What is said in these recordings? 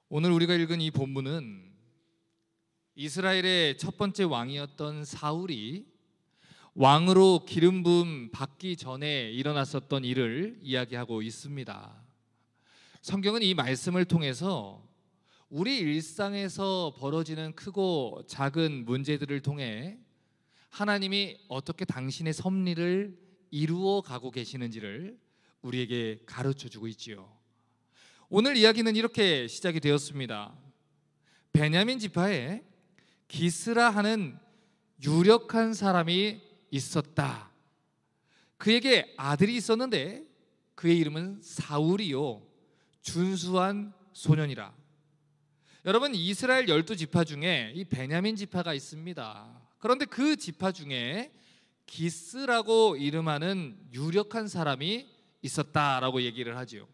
오늘 우리가 읽은 이 본문은 이스라엘의 첫 번째 왕이었던 사울이 왕으로 기름 부음 받기 전에 일어났었던 일을 이야기하고 있습니다. 성경은 이 말씀을 통해서 우리 일상에서 벌어지는 크고 작은 문제들을 통해 하나님이 어떻게 당신의 섭리를 이루어 가고 계시는지를 우리에게 가르쳐 주고 있지요. 오늘 이야기는 이렇게 시작이 되었습니다. 베냐민 지파에 기스라 하는 유력한 사람이 있었다. 그에게 아들이 있었는데 그의 이름은 사울이요 준수한 소년이라. 여러분, 이스라엘 12지파 중에 이 베냐민 지파가 있습니다. 그런데 그 지파 중에 기스라고 이름하는 유력한 사람이 있었다라고 얘기를 하지요.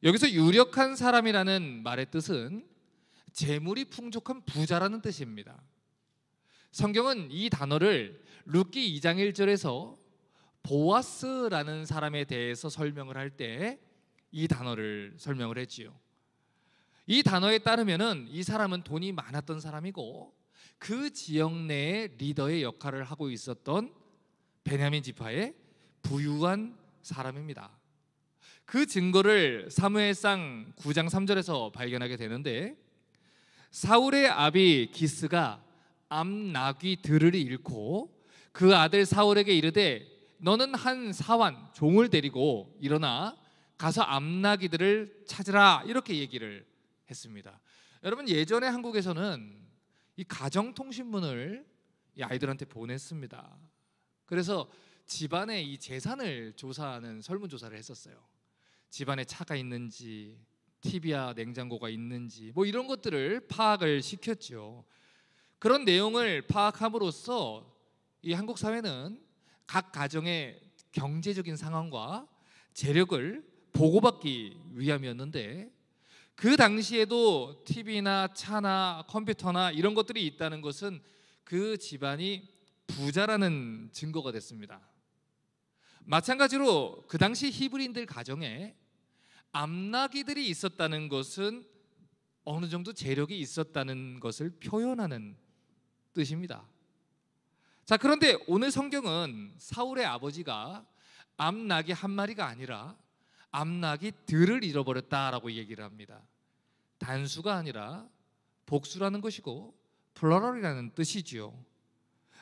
여기서 유력한 사람이라는 말의 뜻은 재물이 풍족한 부자라는 뜻입니다. 성경은 이 단어를 룻기 2장 1절에서 보아스라는 사람에 대해서 설명을 할 때 이 단어를 설명을 했지요. 이 단어에 따르면은 이 사람은 돈이 많았던 사람이고 그 지역 내의 리더의 역할을 하고 있었던 베냐민 지파의 부유한 사람입니다. 그 증거를 사무엘상 9장 3절에서 발견하게 되는데, 사울의 아비 기스가 암나귀 들을 잃고 그 아들 사울에게 이르되 너는 한 사환 종을 데리고 일어나 가서 암나귀들을 찾으라, 이렇게 얘기를 했습니다. 여러분, 예전에 한국에서는 이 가정통신문을 이 아이들한테 보냈습니다. 그래서 집안의 이 재산을 조사하는 설문조사를 했었어요. 집안에 차가 있는지, TV와 냉장고가 있는지, 뭐 이런 것들을 파악을 시켰죠. 그런 내용을 파악함으로써 이 한국 사회는 각 가정의 경제적인 상황과 재력을 보고받기 위함이었는데, 그 당시에도 TV나 차나 컴퓨터나 이런 것들이 있다는 것은 그 집안이 부자라는 증거가 됐습니다. 마찬가지로 그 당시 히브리인들 가정에 암나귀들이 있었다는 것은 어느 정도 재력이 있었다는 것을 표현하는 뜻입니다. 자, 그런데 오늘 성경은 사울의 아버지가 암나귀 한 마리가 아니라 암나귀들을 잃어버렸다라고 얘기를 합니다. 단수가 아니라 복수라는 것이고 플러럴이라는 뜻이지요.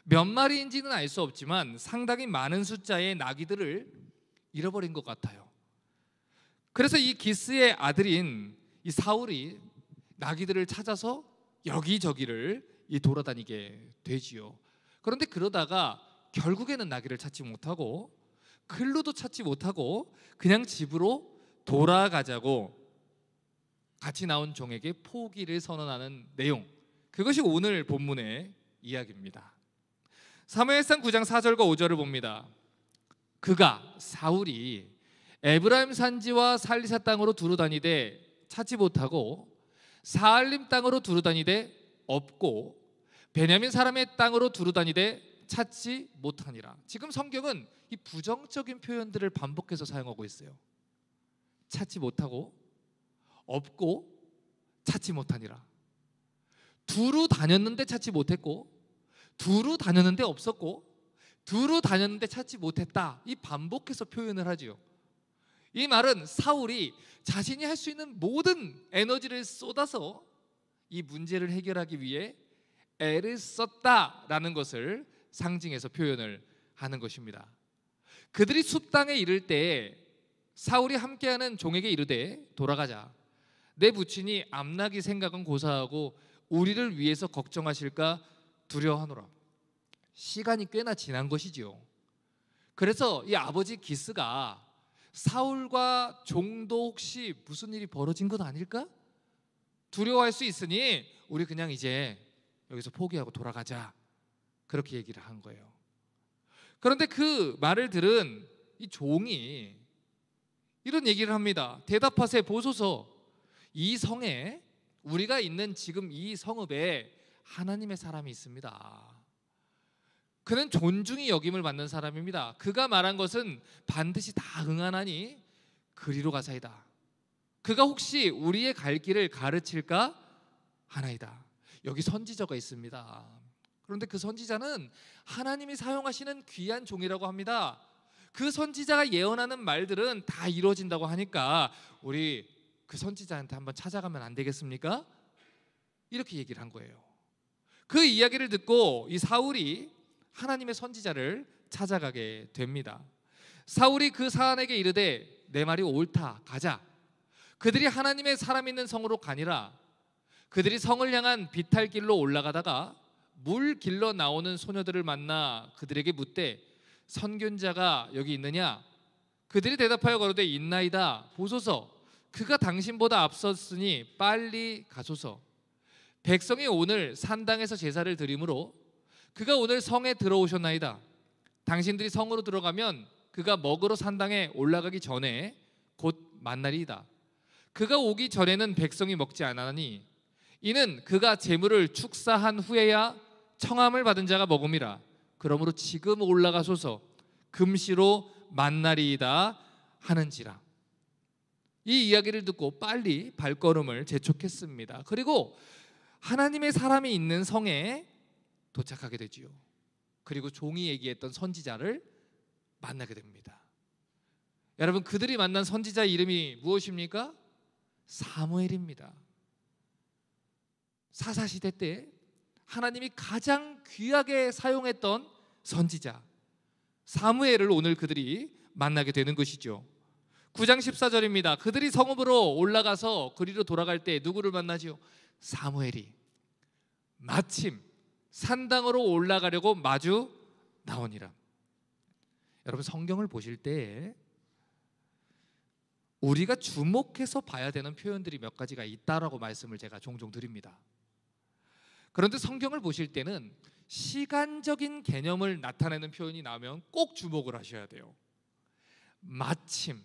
몇 마리인지는 알 수 없지만 상당히 많은 숫자의 나귀들을 잃어버린 것 같아요. 그래서 이 기스의 아들인 이 사울이 나귀들을 찾아서 여기저기를 돌아다니게 되지요. 그런데 그러다가 결국에는 나귀를 찾지 못하고 클루도 찾지 못하고 그냥 집으로 돌아가자고 같이 나온 종에게 포기를 선언하는 내용, 그것이 오늘 본문의 이야기입니다. 사무엘상 9장 4절과 5절을 봅니다. 그가 사울이 에브라임 산지와 살리사 땅으로 두루다니되 찾지 못하고 사알림 땅으로 두루다니되 없고 베냐민 사람의 땅으로 두루다니되 찾지 못하니라. 지금 성경은 이 부정적인 표현들을 반복해서 사용하고 있어요. 찾지 못하고, 없고, 찾지 못하니라. 두루 다녔는데 찾지 못했고, 두루 다녔는데 없었고, 두루 다녔는데 찾지 못했다. 이 반복해서 표현을 하지요. 이 말은 사울이 자신이 할 수 있는 모든 에너지를 쏟아서 이 문제를 해결하기 위해 애를 썼다라는 것을 상징해서 표현을 하는 것입니다. 그들이 숲 땅에 이를 때 사울이 함께하는 종에게 이르되 돌아가자. 내 부친이 암나귀 생각은 고사하고 우리를 위해서 걱정하실까 두려워하노라. 시간이 꽤나 지난 것이지요. 그래서 이 아버지 기스가 사울과 종도 혹시 무슨 일이 벌어진 것 아닐까? 두려워할 수 있으니 우리 그냥 이제 여기서 포기하고 돌아가자, 그렇게 얘기를 한 거예요. 그런데 그 말을 들은 이 종이 이런 얘기를 합니다. 대답하세 보소서, 이 성에, 우리가 있는 지금 이 성읍에 하나님의 사람이 있습니다. 그는 존중이 여김을 받는 사람입니다. 그가 말한 것은 반드시 다 응하나니 그리로 가사이다. 그가 혹시 우리의 갈 길을 가르칠까 하나이다. 여기 선지자가 있습니다. 그런데 그 선지자는 하나님이 사용하시는 귀한 종이라고 합니다. 그 선지자가 예언하는 말들은 다 이루어진다고 하니까 우리 그 선지자한테 한번 찾아가면 안 되겠습니까? 이렇게 얘기를 한 거예요. 그 이야기를 듣고 이 사울이 하나님의 선지자를 찾아가게 됩니다. 사울이 그 사안에게 이르되 내 말이 옳다, 가자. 그들이 하나님의 사람 있는 성으로 가니라. 그들이 성을 향한 비탈길로 올라가다가 물 길러 나오는 소녀들을 만나 그들에게 묻되 선견자가 여기 있느냐? 그들이 대답하여 가로되 있나이다. 보소서, 그가 당신보다 앞섰으니 빨리 가소서. 백성이 오늘 산당에서 제사를 드리므로 그가 오늘 성에 들어오셨나이다. 당신들이 성으로 들어가면 그가 먹으러 산당에 올라가기 전에 곧 만나리이다. 그가 오기 전에는 백성이 먹지 않았나니 이는 그가 제물을 축사한 후에야 청함을 받은 자가 먹음이라. 그러므로 지금 올라가소서, 금시로 만나리이다 하는지라. 이 이야기를 듣고 빨리 발걸음을 재촉했습니다. 그리고 하나님의 사람이 있는 성에 도착하게 되지요. 그리고 종이 얘기했던 선지자를 만나게 됩니다. 여러분, 그들이 만난 선지자의 이름이 무엇입니까? 사무엘입니다. 사사시대 때 하나님이 가장 귀하게 사용했던 선지자 사무엘을 오늘 그들이 만나게 되는 것이죠. 9장 14절입니다. 그들이 성읍으로 올라가서 그리로 돌아갈 때 누구를 만나지요? 사무엘이 마침 산당으로 올라가려고 마주 나오니라. 여러분, 성경을 보실 때 우리가 주목해서 봐야 되는 표현들이 몇 가지가 있다라고 말씀을 제가 종종 드립니다. 그런데 성경을 보실 때는 시간적인 개념을 나타내는 표현이 나오면 꼭 주목을 하셔야 돼요. 마침,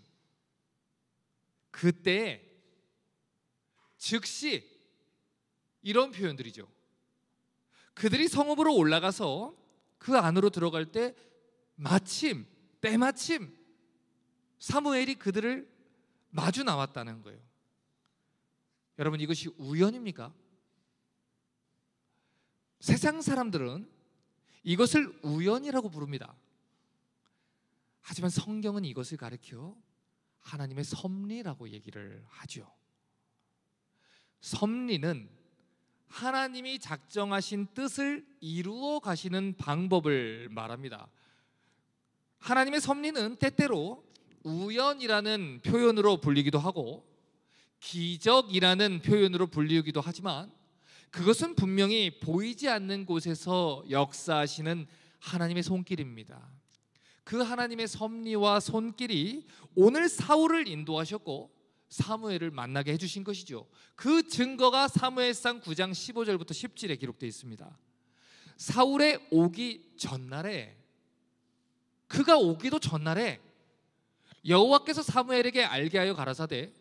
그때, 즉시, 이런 표현들이죠. 그들이 성읍으로 올라가서 그 안으로 들어갈 때 마침, 때마침 사무엘이 그들을 마주 나왔다는 거예요. 여러분, 이것이 우연입니까? 세상 사람들은 이것을 우연이라고 부릅니다. 하지만 성경은 이것을 가리켜 하나님의 섭리라고 얘기를 하죠. 섭리는 하나님이 작정하신 뜻을 이루어 가시는 방법을 말합니다. 하나님의 섭리는 때때로 우연이라는 표현으로 불리기도 하고 기적이라는 표현으로 불리기도 하지만 그것은 분명히 보이지 않는 곳에서 역사하시는 하나님의 손길입니다. 그 하나님의 섭리와 손길이 오늘 사울을 인도하셨고 사무엘을 만나게 해주신 것이죠. 그 증거가 사무엘상 9장 15절부터 17에 기록되어 있습니다. 사울의 오기 전날에, 그가 오기도 전날에 여호와께서 사무엘에게 알게 하여 가라사대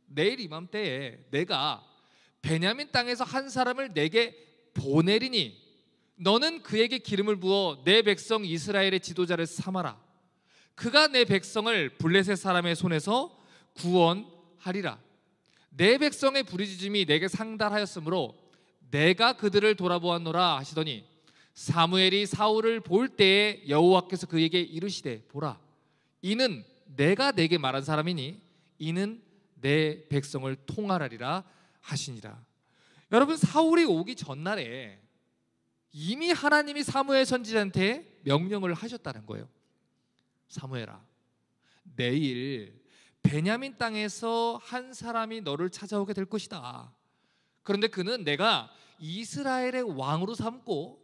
내일 이맘때에 내가 베냐민 땅에서 한 사람을 내게 보내리니 너는 그에게 기름을 부어 내 백성 이스라엘의 지도자를 삼아라. 그가 내 백성을 블레셋 사람의 손에서 구원하리라. 내 백성의 부르짖음이 내게 상달하였으므로 내가 그들을 돌아보았노라 하시더니 사무엘이 사울을 볼 때에 여호와께서 그에게 이르시되 보라, 이는 내가 내게 말한 사람이니 이는 내 백성을 통할하리라 하시니라. 여러분, 사울이 오기 전날에 이미 하나님이 사무엘 선지자한테 명령을 하셨다는 거예요. 사무엘아, 내일 베냐민 땅에서 한 사람이 너를 찾아오게 될 것이다. 그런데 그는 내가 이스라엘의 왕으로 삼고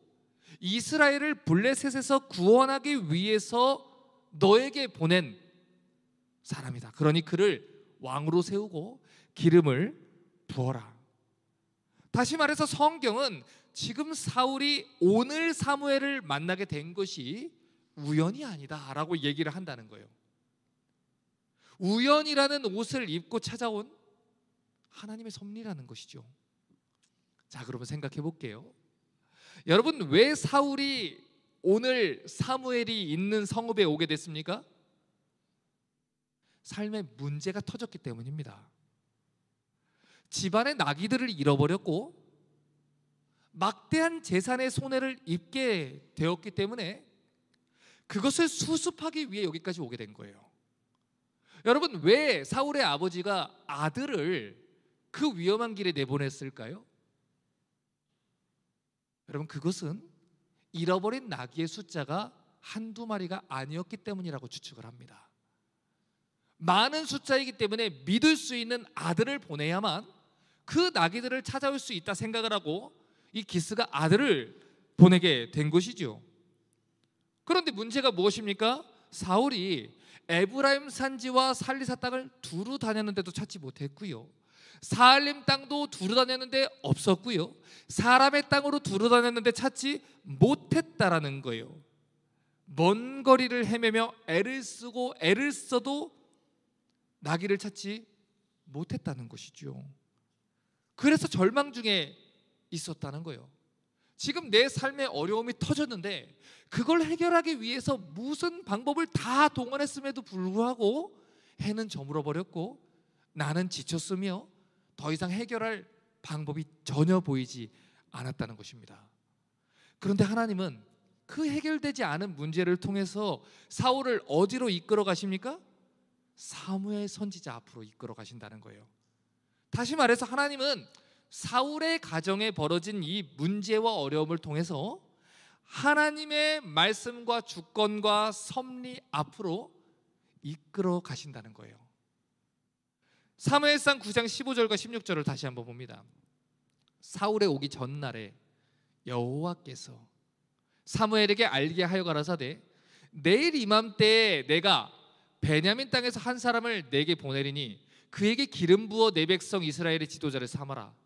이스라엘을 블레셋에서 구원하기 위해서 너에게 보낸 사람이다. 그러니 그를 왕으로 세우고 기름을 부어라. 다시 말해서 성경은 지금 사울이 오늘 사무엘을 만나게 된 것이 우연이 아니다 라고 얘기를 한다는 거예요. 우연이라는 옷을 입고 찾아온 하나님의 섭리라는 것이죠. 자, 그러면 생각해 볼게요. 여러분, 왜 사울이 오늘 사무엘이 있는 성읍에 오게 됐습니까? 삶에 문제가 터졌기 때문입니다. 집안의 나귀들을 잃어버렸고 막대한 재산의 손해를 입게 되었기 때문에 그것을 수습하기 위해 여기까지 오게 된 거예요. 여러분, 왜 사울의 아버지가 아들을 그 위험한 길에 내보냈을까요? 여러분, 그것은 잃어버린 나귀의 숫자가 한두 마리가 아니었기 때문이라고 추측을 합니다. 많은 숫자이기 때문에 믿을 수 있는 아들을 보내야만 그 나귀들을 찾아올 수 있다 생각을 하고 이 기스가 아들을 보내게 된 것이죠. 그런데 문제가 무엇입니까? 사울이 에브라임 산지와 살리사 땅을 두루 다녔는데도 찾지 못했고요, 사알림 땅도 두루 다녔는데 없었고요, 사람의 땅으로 두루 다녔는데 찾지 못했다라는 거예요. 먼 거리를 헤매며 애를 쓰고 애를 써도 나귀를 찾지 못했다는 것이죠. 그래서 절망 중에 있었다는 거예요. 지금 내 삶에 어려움이 터졌는데 그걸 해결하기 위해서 무슨 방법을 다 동원했음에도 불구하고 해는 저물어 버렸고 나는 지쳤으며 더 이상 해결할 방법이 전혀 보이지 않았다는 것입니다. 그런데 하나님은 그 해결되지 않은 문제를 통해서 사울을 어디로 이끌어 가십니까? 사무엘 선지자 앞으로 이끌어 가신다는 거예요. 다시 말해서 하나님은 사울의 가정에 벌어진 이 문제와 어려움을 통해서 하나님의 말씀과 주권과 섭리 앞으로 이끌어 가신다는 거예요. 사무엘상 9장 15절과 16절을 다시 한번 봅니다. 사울의 오기 전날에 여호와께서 사무엘에게 알게 하여 가라사대 내일 이맘때에 내가 베냐민 땅에서 한 사람을 내게 보내리니 그에게 기름 부어 내 백성 이스라엘의 지도자를 삼아라.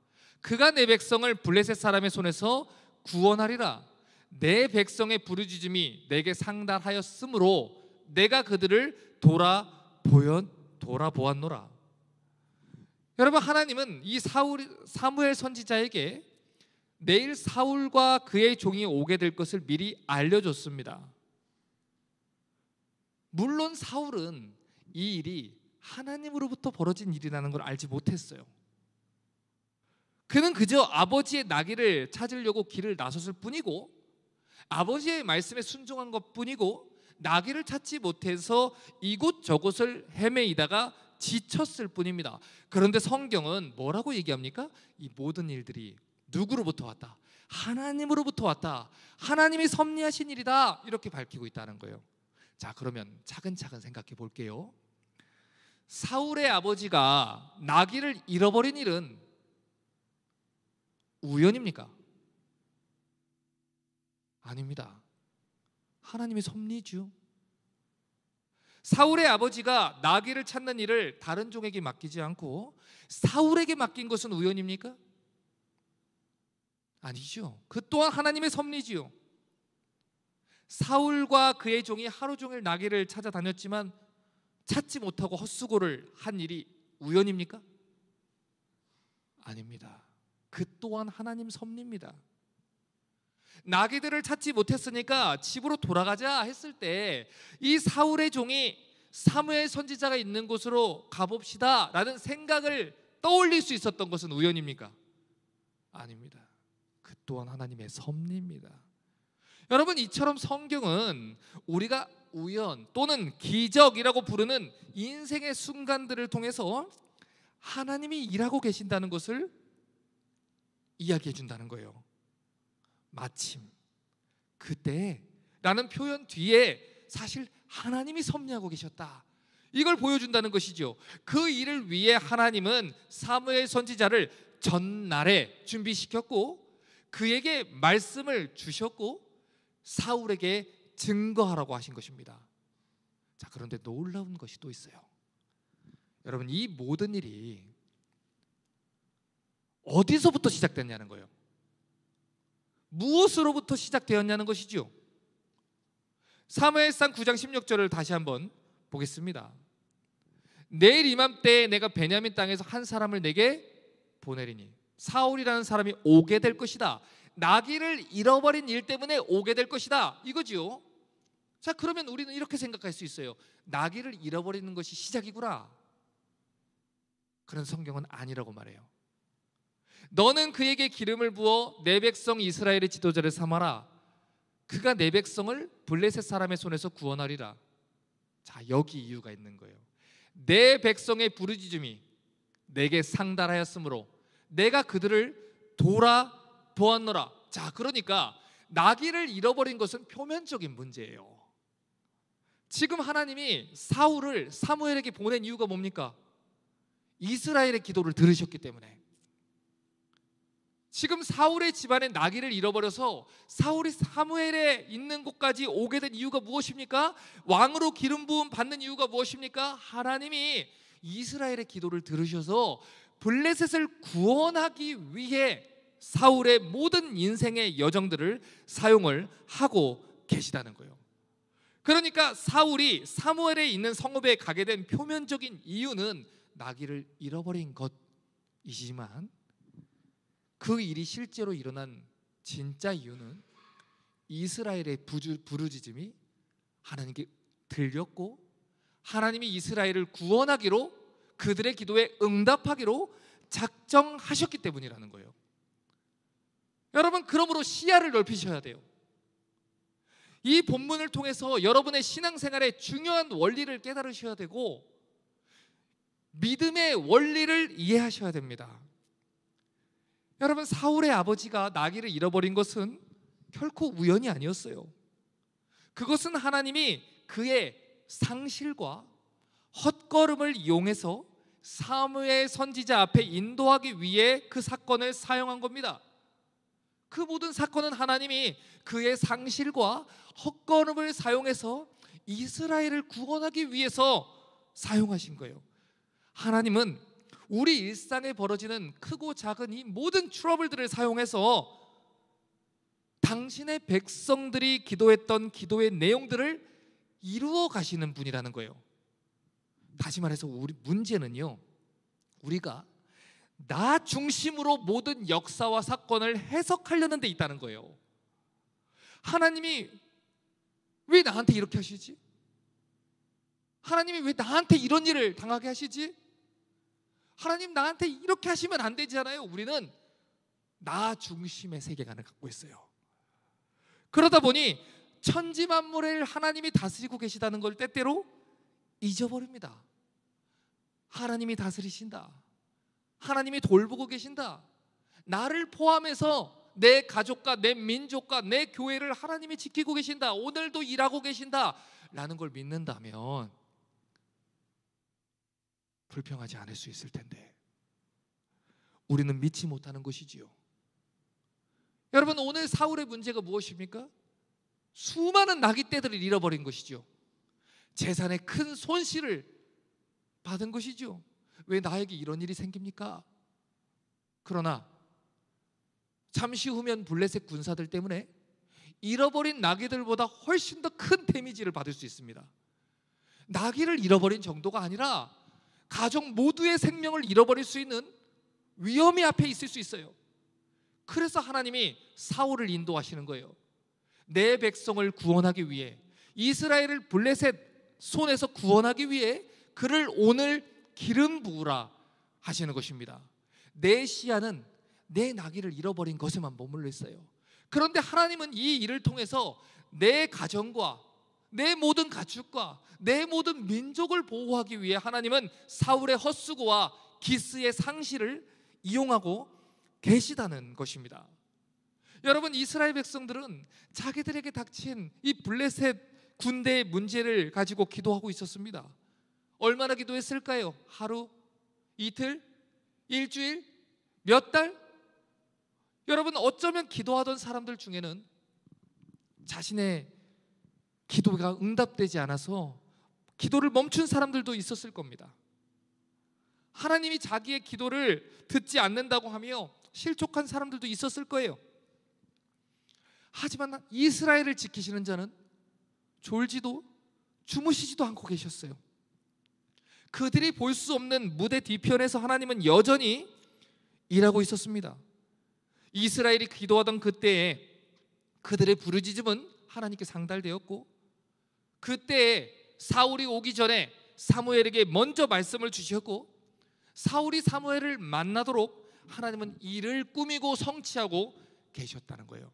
그가 내 백성을 블레셋 사람의 손에서 구원하리라. 내 백성의 부르짖음이 내게 상달하였으므로 내가 그들을 돌아보았노라. 여러분, 하나님은 이 사무엘 선지자에게 내일 사울과 그의 종이 오게 될 것을 미리 알려줬습니다. 물론 사울은 이 일이 하나님으로부터 벌어진 일이라는 걸 알지 못했어요. 그는 그저 아버지의 나귀를 찾으려고 길을 나섰을 뿐이고 아버지의 말씀에 순종한 것뿐이고 나귀를 찾지 못해서 이곳저곳을 헤매이다가 지쳤을 뿐입니다. 그런데 성경은 뭐라고 얘기합니까? 이 모든 일들이 누구로부터 왔다? 하나님으로부터 왔다. 하나님이 섭리하신 일이다. 이렇게 밝히고 있다는 거예요. 자, 그러면 차근차근 생각해 볼게요. 사울의 아버지가 나귀를 잃어버린 일은 우연입니까? 아닙니다. 하나님의 섭리죠. 사울의 아버지가 나귀를 찾는 일을 다른 종에게 맡기지 않고 사울에게 맡긴 것은 우연입니까? 아니죠. 그 또한 하나님의 섭리지요. 사울과 그의 종이 하루 종일 나귀를 찾아다녔지만 찾지 못하고 헛수고를 한 일이 우연입니까? 아닙니다. 그 또한 하나님 섭리입니다. 나귀들을 찾지 못했으니까 집으로 돌아가자 했을 때 이 사울의 종이 사무엘 선지자가 있는 곳으로 가봅시다 라는 생각을 떠올릴 수 있었던 것은 우연입니까? 아닙니다. 그 또한 하나님의 섭리입니다. 여러분, 이처럼 성경은 우리가 우연 또는 기적이라고 부르는 인생의 순간들을 통해서 하나님이 일하고 계신다는 것을 이야기해 준다는 거예요. 마침 그때라는 표현 뒤에 사실 하나님이 섭리하고 계셨다, 이걸 보여준다는 것이죠. 그 일을 위해 하나님은 사무엘 선지자를 전날에 준비시켰고 그에게 말씀을 주셨고 사울에게 증거하라고 하신 것입니다. 자, 그런데 놀라운 것이 또 있어요. 여러분, 이 모든 일이 어디서부터 시작됐냐는 거예요. 무엇으로부터 시작되었냐는 것이죠. 사무엘상 9장 16절을 다시 한번 보겠습니다. 내일 이맘때에 내가 베냐민 땅에서 한 사람을 내게 보내리니 사울이라는 사람이 오게 될 것이다. 나귀를 잃어버린 일 때문에 오게 될 것이다, 이거지요. 자, 그러면 우리는 이렇게 생각할 수 있어요. 나귀를 잃어버리는 것이 시작이구나. 그런 성경은 아니라고 말해요. 너는 그에게 기름을 부어 내 백성 이스라엘의 지도자를 삼아라. 그가 내 백성을 블레셋 사람의 손에서 구원하리라. 자, 여기 이유가 있는 거예요. 내 백성의 부르짖음이 내게 상달하였으므로 내가 그들을 돌아보았노라. 자, 그러니까 나귀를 잃어버린 것은 표면적인 문제예요. 지금 하나님이 사울을 사무엘에게 보낸 이유가 뭡니까? 이스라엘의 기도를 들으셨기 때문에. 지금 사울의 집안에 나귀를 잃어버려서 사울이 사무엘에 있는 곳까지 오게 된 이유가 무엇입니까? 왕으로 기름 부음 받는 이유가 무엇입니까? 하나님이 이스라엘의 기도를 들으셔서 블레셋을 구원하기 위해 사울의 모든 인생의 여정들을 사용을 하고 계시다는 거예요. 그러니까 사울이 사무엘에 있는 성읍에 가게 된 표면적인 이유는 나귀를 잃어버린 것이지만 그 일이 실제로 일어난 진짜 이유는 이스라엘의 부르짖음이 하나님께 들렸고 하나님이 이스라엘을 구원하기로, 그들의 기도에 응답하기로 작정하셨기 때문이라는 거예요. 여러분, 그러므로 시야를 넓히셔야 돼요. 이 본문을 통해서 여러분의 신앙생활의 중요한 원리를 깨달으셔야 되고 믿음의 원리를 이해하셔야 됩니다. 여러분, 사울의 아버지가 나귀를 잃어버린 것은 결코 우연이 아니었어요. 그것은 하나님이 그의 상실과 헛걸음을 이용해서 사무엘 선지자 앞에 인도하기 위해 그 사건을 사용한 겁니다. 그 모든 사건은 하나님이 그의 상실과 헛걸음을 사용해서 이스라엘을 구원하기 위해서 사용하신 거예요. 하나님은 우리 일상에 벌어지는 크고 작은 이 모든 트러블들을 사용해서 당신의 백성들이 기도했던 기도의 내용들을 이루어 가시는 분이라는 거예요. 다시 말해서 우리 문제는요, 우리가 나 중심으로 모든 역사와 사건을 해석하려는 데 있다는 거예요. 하나님이 왜 나한테 이렇게 하시지? 하나님이 왜 나한테 이런 일을 당하게 하시지? 하나님, 나한테 이렇게 하시면 안 되잖아요. 우리는 나 중심의 세계관을 갖고 있어요. 그러다 보니 천지만물을 하나님이 다스리고 계시다는 걸 때때로 잊어버립니다. 하나님이 다스리신다, 하나님이 돌보고 계신다, 나를 포함해서 내 가족과 내 민족과 내 교회를 하나님이 지키고 계신다, 오늘도 일하고 계신다 라는 걸 믿는다면 불평하지 않을 수 있을 텐데 우리는 믿지 못하는 것이지요. 여러분, 오늘 사울의 문제가 무엇입니까? 수많은 나귀떼들을 잃어버린 것이죠. 재산에 큰 손실을 받은 것이죠. 왜 나에게 이런 일이 생깁니까? 그러나 잠시 후면 블레셋 군사들 때문에 잃어버린 나귀들보다 훨씬 더 큰 데미지를 받을 수 있습니다. 나귀를 잃어버린 정도가 아니라 가족 모두의 생명을 잃어버릴 수 있는 위험이 앞에 있을 수 있어요. 그래서 하나님이 사울을 인도하시는 거예요. 내 백성을 구원하기 위해, 이스라엘을 블레셋 손에서 구원하기 위해 그를 오늘 기름 부으라 하시는 것입니다. 내 시야는 내 나귀를 잃어버린 것에만 머물러 있어요. 그런데 하나님은 이 일을 통해서 내 가정과 내 모든 가축과 내 모든 민족을 보호하기 위해 하나님은 사울의 헛수고와 기스의 상실을 이용하고 계시다는 것입니다. 여러분, 이스라엘 백성들은 자기들에게 닥친 이 블레셋 군대의 문제를 가지고 기도하고 있었습니다. 얼마나 기도했을까요? 하루, 이틀, 일주일, 몇 달? 여러분, 어쩌면 기도하던 사람들 중에는 자신의 기도가 응답되지 않아서 기도를 멈춘 사람들도 있었을 겁니다. 하나님이 자기의 기도를 듣지 않는다고 하며 실족한 사람들도 있었을 거예요. 하지만 이스라엘을 지키시는 자는 졸지도 주무시지도 않고 계셨어요. 그들이 볼 수 없는 무대 뒤편에서 하나님은 여전히 일하고 있었습니다. 이스라엘이 기도하던 그때에 그들의 부르짖음은 하나님께 상달되었고, 그때에 사울이 오기 전에 사무엘에게 먼저 말씀을 주셨고, 사울이 사무엘을 만나도록 하나님은 일을 꾸미고 성취하고 계셨다는 거예요.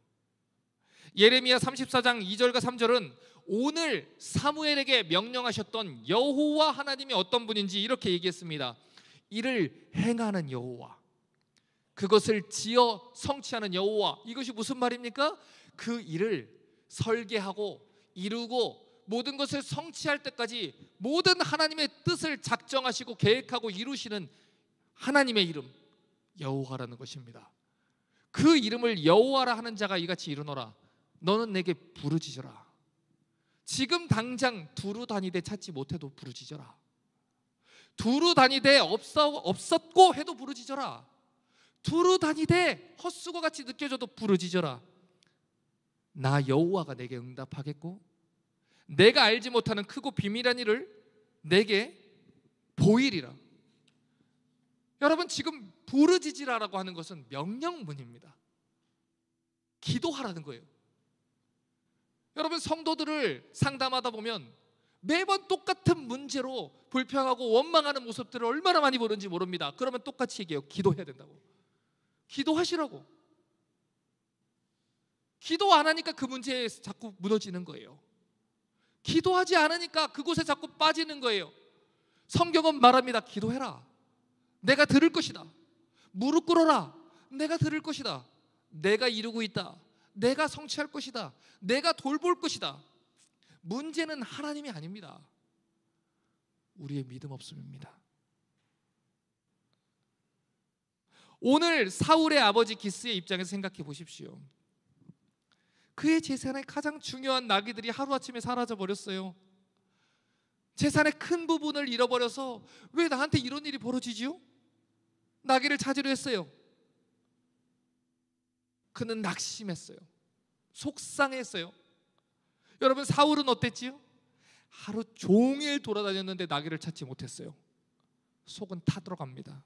예레미야 34장 2절과 3절은 오늘 사무엘에게 명령하셨던 여호와 하나님이 어떤 분인지 이렇게 얘기했습니다. 이를 행하는 여호와, 그것을 지어 성취하는 여호와. 이것이 무슨 말입니까? 그 일을 설계하고 이루고 모든 것을 성취할 때까지 모든 하나님의 뜻을 작정하시고 계획하고 이루시는 하나님의 이름 여호와라는 것입니다. 그 이름을 여호와라 하는 자가 이같이 이르노라. 너는 내게 부르짖어라. 지금 당장 두루 다니되 찾지 못해도 부르짖어라. 두루 다니되 없었고 해도 부르짖어라. 두루 다니되 헛수고같이 느껴져도 부르짖어라. 나 여호와가 내게 응답하겠고 내가 알지 못하는 크고 비밀한 일을 내게 보이리라. 여러분, 지금 부르짖으라라고 하는 것은 명령문입니다. 기도하라는 거예요. 여러분, 성도들을 상담하다 보면 매번 똑같은 문제로 불평하고 원망하는 모습들을 얼마나 많이 보는지 모릅니다. 그러면 똑같이 얘기해요. 기도해야 된다고. 기도하시라고. 기도 안 하니까 그 문제에 자꾸 무너지는 거예요. 기도하지 않으니까 그곳에 자꾸 빠지는 거예요. 성경은 말합니다. 기도해라. 내가 들을 것이다. 무릎 꿇어라. 내가 들을 것이다. 내가 이루고 있다. 내가 성취할 것이다. 내가 돌볼 것이다. 문제는 하나님이 아닙니다. 우리의 믿음 없음입니다. 오늘 사울의 아버지 기스의 입장에서 생각해 보십시오. 그의 재산의 가장 중요한 나귀들이 하루아침에 사라져 버렸어요. 재산의 큰 부분을 잃어버려서 왜 나한테 이런 일이 벌어지지요? 나귀를 찾으려 했어요. 그는 낙심했어요. 속상했어요. 여러분, 사울은 어땠지요? 하루 종일 돌아다녔는데 나귀를 찾지 못했어요. 속은 타들어갑니다.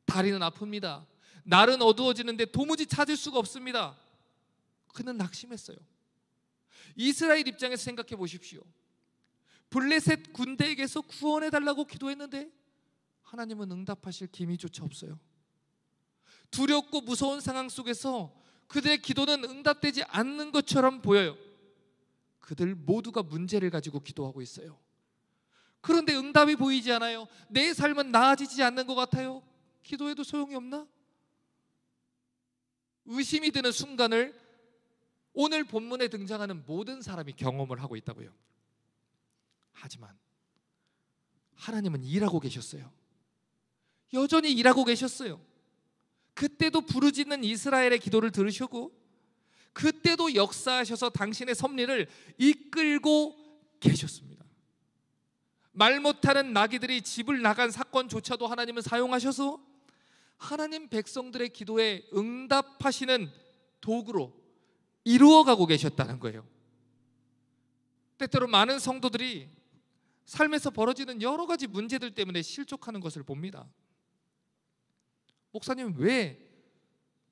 다리는 아픕니다. 날은 어두워지는데 도무지 찾을 수가 없습니다. 그는 낙심했어요. 이스라엘 입장에서 생각해 보십시오. 블레셋 군대에게서 구원해달라고 기도했는데 하나님은 응답하실 기미조차 없어요. 두렵고 무서운 상황 속에서 그들의 기도는 응답되지 않는 것처럼 보여요. 그들 모두가 문제를 가지고 기도하고 있어요. 그런데 응답이 보이지 않아요. 내 삶은 나아지지 않는 것 같아요. 기도해도 소용이 없나? 의심이 드는 순간을 오늘 본문에 등장하는 모든 사람이 경험을 하고 있다고요. 하지만 하나님은 일하고 계셨어요. 여전히 일하고 계셨어요. 그때도 부르짖는 이스라엘의 기도를 들으시고 그때도 역사하셔서 당신의 섭리를 이끌고 계셨습니다. 말 못하는 나귀들이 집을 나간 사건조차도 하나님은 사용하셔서 하나님 백성들의 기도에 응답하시는 도구로 이루어가고 계셨다는 거예요. 때때로 많은 성도들이 삶에서 벌어지는 여러 가지 문제들 때문에 실족하는 것을 봅니다. 목사님, 왜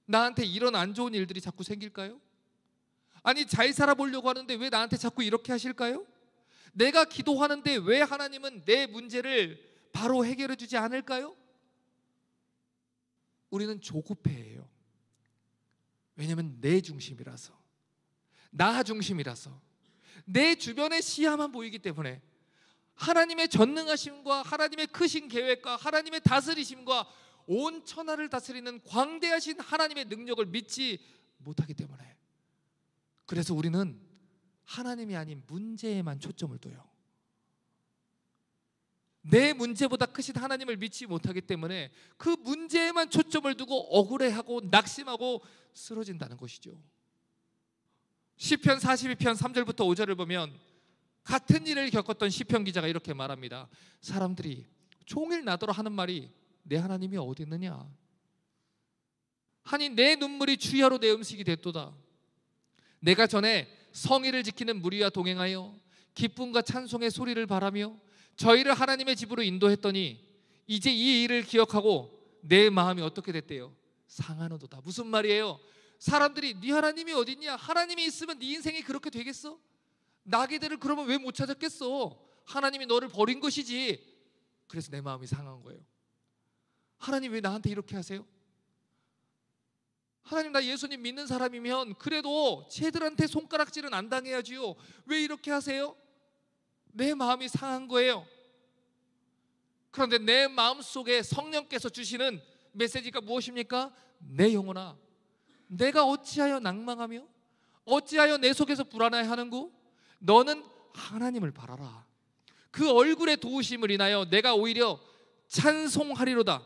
나한테 이런 안 좋은 일들이 자꾸 생길까요? 아니, 잘 살아보려고 하는데 왜 나한테 자꾸 이렇게 하실까요? 내가 기도하는데 왜 하나님은 내 문제를 바로 해결해 주지 않을까요? 우리는 조급해해요. 왜냐하면 내 중심이라서, 나 중심이라서, 내 주변의 시야만 보이기 때문에 하나님의 전능하심과 하나님의 크신 계획과 하나님의 다스리심과 온 천하를 다스리는 광대하신 하나님의 능력을 믿지 못하기 때문에, 그래서 우리는 하나님이 아닌 문제에만 초점을 둬요. 내 문제보다 크신 하나님을 믿지 못하기 때문에 그 문제에만 초점을 두고 억울해하고 낙심하고 쓰러진다는 것이죠. 시편 42편 3절부터 5절을 보면 같은 일을 겪었던 시편 기자가 이렇게 말합니다. 사람들이 종일 나더러 하는 말이 내 하나님이 어디 있느냐? 하니 내 눈물이 주야로 내 음식이 됐도다. 내가 전에 성의를 지키는 무리와 동행하여 기쁨과 찬송의 소리를 바라며 저희를 하나님의 집으로 인도했더니 이제 이 일을 기억하고 내 마음이 어떻게 됐대요? 상하노도다. 무슨 말이에요? 사람들이 네 하나님이 어딨냐? 하나님이 있으면 네 인생이 그렇게 되겠어? 나귀들을 그러면 왜 못 찾았겠어? 하나님이 너를 버린 것이지. 그래서 내 마음이 상한 거예요. 하나님 왜 나한테 이렇게 하세요? 하나님, 나 예수님 믿는 사람이면 그래도 쟤들한테 손가락질은 안 당해야지요. 왜 이렇게 하세요? 내 마음이 상한 거예요. 그런데 내 마음속에 성령께서 주시는 메시지가 무엇입니까? 내 영혼아, 내가 어찌하여 낭망하며 어찌하여 내 속에서 불안해하는고? 너는 하나님을 바라라. 그 얼굴의 도우심을 인하여 내가 오히려 찬송하리로다.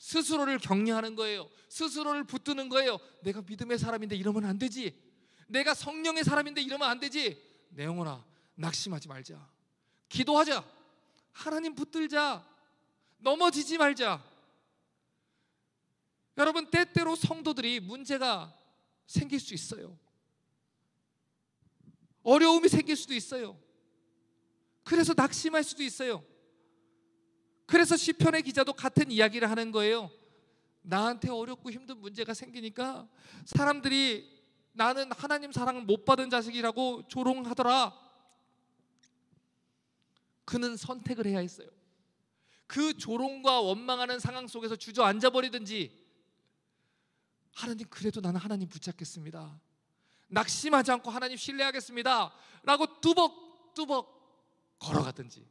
스스로를 격려하는 거예요. 스스로를 붙드는 거예요. 내가 믿음의 사람인데 이러면 안 되지. 내가 성령의 사람인데 이러면 안 되지. 내 영혼아, 낙심하지 말자. 기도하자. 하나님 붙들자. 넘어지지 말자. 여러분, 때때로 성도들이 문제가 생길 수 있어요. 어려움이 생길 수도 있어요. 그래서 낙심할 수도 있어요. 그래서 시편의 기자도 같은 이야기를 하는 거예요. 나한테 어렵고 힘든 문제가 생기니까 사람들이 나는 하나님 사랑 못 받은 자식이라고 조롱하더라. 그는 선택을 해야 했어요. 그 조롱과 원망하는 상황 속에서 주저앉아 버리든지, 하나님, 그래도 나는 하나님 붙잡겠습니다, 낙심하지 않고 하나님 신뢰하겠습니다 라고 뚜벅뚜벅 걸어가든지.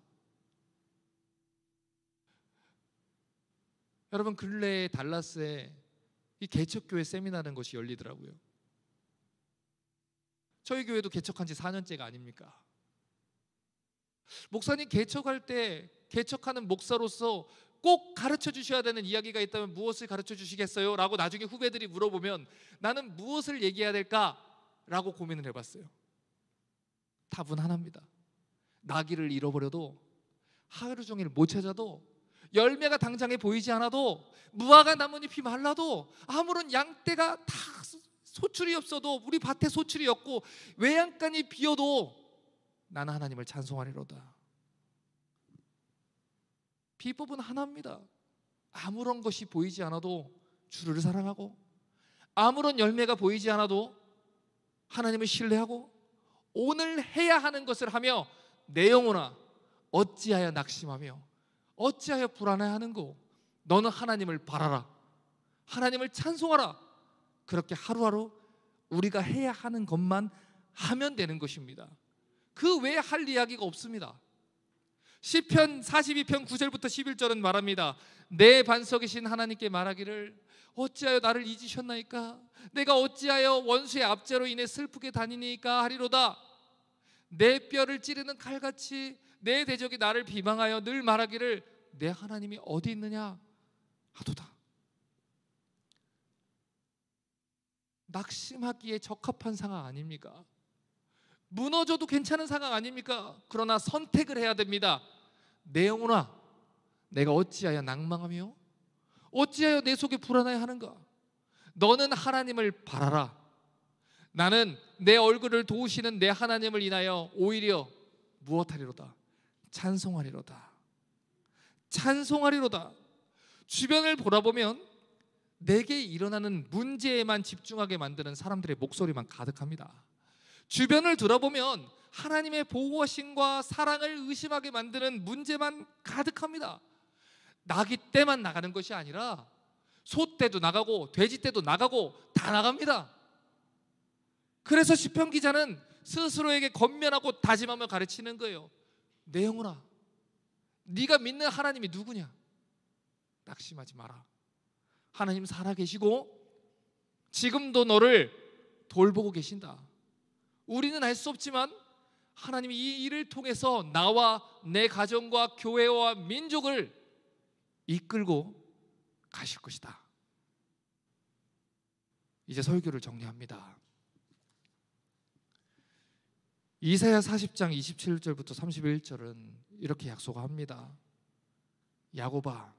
여러분, 근래에 달라스에 이 개척교회 세미나라는 것이 열리더라고요. 저희 교회도 개척한 지 4년째가 아닙니까? 목사님, 개척할 때 개척하는 목사로서 꼭 가르쳐 주셔야 되는 이야기가 있다면 무엇을 가르쳐 주시겠어요? 라고 나중에 후배들이 물어보면 나는 무엇을 얘기해야 될까? 라고 고민을 해봤어요. 답은 하나입니다. 나귀를 잃어버려도, 하루 종일 못 찾아도, 열매가 당장에 보이지 않아도, 무화과 나뭇잎이 말라도, 아무런 양떼가 다 소출이 없어도, 우리 밭에 소출이 없고 외양간이 비어도 나는 하나님을 찬송하리로다. 비법은 하나입니다. 아무런 것이 보이지 않아도 주를 사랑하고, 아무런 열매가 보이지 않아도 하나님을 신뢰하고, 오늘 해야 하는 것을 하며 내 영혼아, 어찌하여 낙심하며 어찌하여 불안해하는고? 너는 하나님을 바라라. 하나님을 찬송하라. 그렇게 하루하루 우리가 해야 하는 것만 하면 되는 것입니다. 그 외에 할 이야기가 없습니다. 시편 42편 9절부터 11절은 말합니다. 내 반석이신 하나님께 말하기를 어찌하여 나를 잊으셨나이까? 내가 어찌하여 원수의 압제로 인해 슬프게 다니니까 하리로다. 내 뼈를 찌르는 칼같이 내 대적이 나를 비방하여 늘 말하기를 내 하나님이 어디 있느냐 하도다. 낙심하기에 적합한 상황 아닙니까? 무너져도 괜찮은 상황 아닙니까? 그러나 선택을 해야 됩니다. 내 영혼아, 내가 어찌하여 낭망하며 어찌하여 내 속에 불안해하는가? 너는 하나님을 바라라. 나는 내 얼굴을 도우시는 내 하나님을 인하여 오히려 무엇하리로다? 찬송하리로다. 찬송하리로다. 주변을 돌아보면 내게 일어나는 문제에만 집중하게 만드는 사람들의 목소리만 가득합니다. 주변을 돌아보면 하나님의 보호하심과 사랑을 의심하게 만드는 문제만 가득합니다. 나귀 떼만 나가는 것이 아니라 소 떼도 나가고 돼지 떼도 나가고 다 나갑니다. 그래서 시편 기자는 스스로에게 권면하고 다짐하며 가르치는 거예요. 내 영혼아, 네가 믿는 하나님이 누구냐? 낙심하지 마라. 하나님 살아계시고 지금도 너를 돌보고 계신다. 우리는 알 수 없지만 하나님이 이 일을 통해서 나와 내 가정과 교회와 민족을 이끌고 가실 것이다. 이제 설교를 정리합니다. 이사야 40장 27절부터 31절은 이렇게 약속합니다. 야곱아,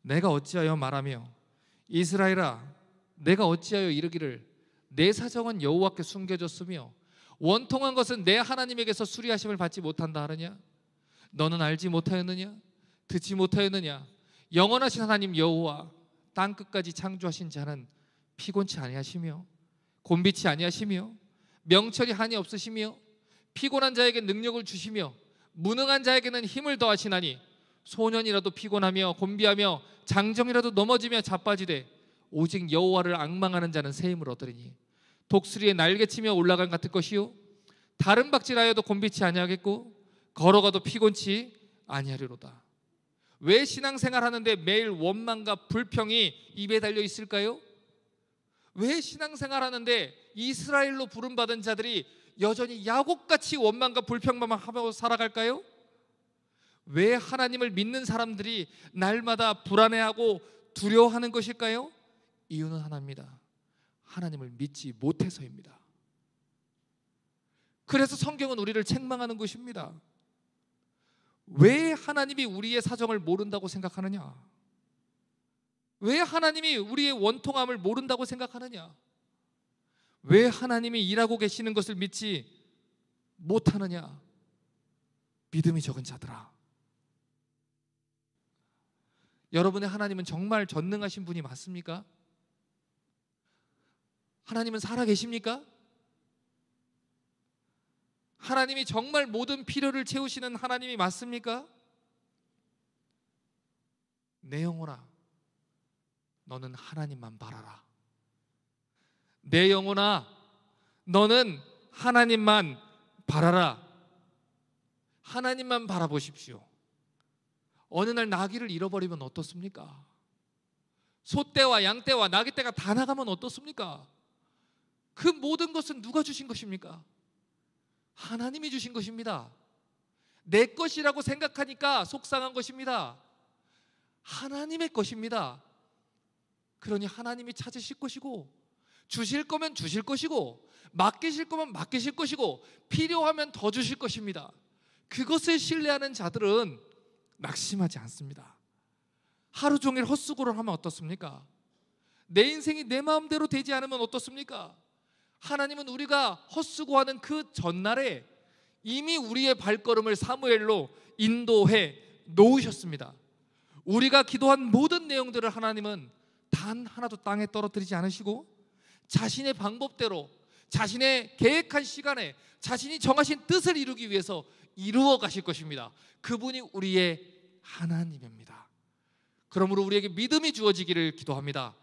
내가 어찌하여 말하며 이스라엘아, 내가 어찌하여 이르기를 내 사정은 여호와께 숨겨졌으며 원통한 것은 내 하나님에게서 수리하심을 받지 못한다 하느냐? 너는 알지 못하였느냐? 듣지 못하였느냐? 영원하신 하나님 여호와 땅끝까지 창조하신 자는 피곤치 아니하시며 곤비치 아니하시며 명철이 한이 없으시며 피곤한 자에게 능력을 주시며 무능한 자에게는 힘을 더하시나니 소년이라도 피곤하며 곤비하며 장정이라도 넘어지며 자빠지되 오직 여호와를 앙망하는 자는 새 힘을 얻으리니 독수리의 날개치며 올라간 같을 것이요 다른 박질하여도 곤비치 아니하겠고 걸어가도 피곤치 아니하리로다. 왜 신앙생활 하는데 매일 원망과 불평이 입에 달려 있을까요? 왜 신앙생활 하는데 이스라엘로 부름받은 자들이 여전히 야곱같이 원망과 불평만 하며 살아갈까요? 왜 하나님을 믿는 사람들이 날마다 불안해하고 두려워하는 것일까요? 이유는 하나입니다. 하나님을 믿지 못해서입니다. 그래서 성경은 우리를 책망하는 것입니다. 왜 하나님이 우리의 사정을 모른다고 생각하느냐? 왜 하나님이 우리의 원통함을 모른다고 생각하느냐? 왜 하나님이 일하고 계시는 것을 믿지 못하느냐? 믿음이 적은 자들아, 여러분의 하나님은 정말 전능하신 분이 맞습니까? 하나님은 살아계십니까? 하나님이 정말 모든 필요를 채우시는 하나님이 맞습니까? 내 영혼아, 너는 하나님만 바라라. 내 영혼아, 너는 하나님만 바라라. 하나님만 바라보십시오. 어느 날 나귀를 잃어버리면 어떻습니까? 소떼와 양떼와 나귀떼가 다 나가면 어떻습니까? 그 모든 것은 누가 주신 것입니까? 하나님이 주신 것입니다. 내 것이라고 생각하니까 속상한 것입니다. 하나님의 것입니다. 그러니 하나님이 찾으실 것이고, 주실 거면 주실 것이고, 맡기실 거면 맡기실 것이고, 필요하면 더 주실 것입니다. 그것을 신뢰하는 자들은 낙심하지 않습니다. 하루 종일 헛수고를 하면 어떻습니까? 내 인생이 내 마음대로 되지 않으면 어떻습니까? 하나님은 우리가 헛수고하는 그 전날에 이미 우리의 발걸음을 사무엘로 인도해 놓으셨습니다. 우리가 기도한 모든 내용들을 하나님은 단 하나도 땅에 떨어뜨리지 않으시고 자신의 방법대로, 자신의 계획한 시간에 자신이 정하신 뜻을 이루기 위해서 이루어 가실 것입니다. 그분이 우리의 하나님입니다. 그러므로 우리에게 믿음이 주어지기를 기도합니다.